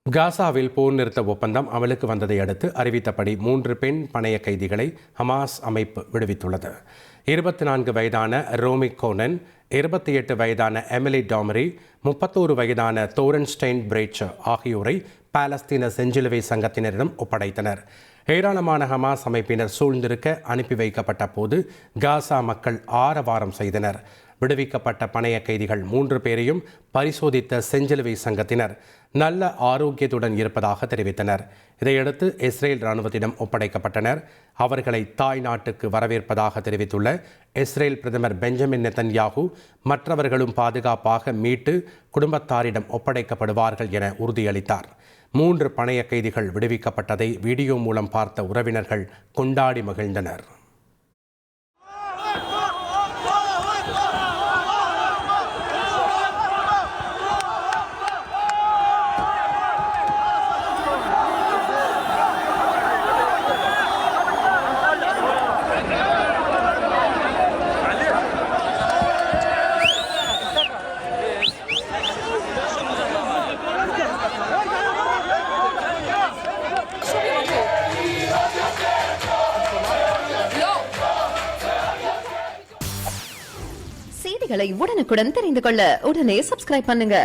காசாவில் போர் நிறுத்த ஒப்பந்தம் அமலுக்கு வந்ததை அடுத்து அறிவித்தபடி 3 பெண் பணைய கைதிகளை ஹமாஸ் அமைப்பு விடுவித்துள்ளது. 24 வயதான ரோமி கோனன், 28 வயதான எமிலி டாமரி, 31 வயதான தோரன்ஸ்டைன் பிரேச்சர் ஆகியோரை பாலஸ்தீன செஞ்சிலுவை சங்கத்தினரிடம் ஒப்படைத்தனர். ஏராளமான ஹமாஸ் அமைப்பினர் சூழ்ந்திருக்க அனுப்பி வைக்கப்பட்ட போது காசா மக்கள் ஆரவாரம் செய்தனர். விடுவிக்கப்பட்ட பணைய கைதிகள் 3 பேரையும் பரிசோதித்த செஞ்சிலுவை சங்கத்தினர் நல்ல ஆரோக்கியத்துடன் இருப்பதாக தெரிவித்தனர். இதையடுத்து இஸ்ரேல் இராணுவத்திடம் ஒப்படைக்கப்பட்டனர். அவர்களை தாய் நாட்டுக்கு வரவேற்பதாக தெரிவித்துள்ள இஸ்ரேல் பிரதமர் பெஞ்சமின் நெதன்யாகு மற்றவர்களும் பாதுகாப்பாக மீட்டு குடும்பத்தாரிடம் ஒப்படைக்கப்படுவார்கள் என உறுதியளித்தார். 3 பணைய கைதிகள் விடுவிக்கப்பட்டதை வீடியோ மூலம் பார்த்த உறவினர்கள் கொண்டாடி மகிழ்ந்தனர். செய்திகளை உடனுக்குடன் தெரிந்து கொள்ள உடனே சப்ஸ்கிரைப் பண்ணுங்க.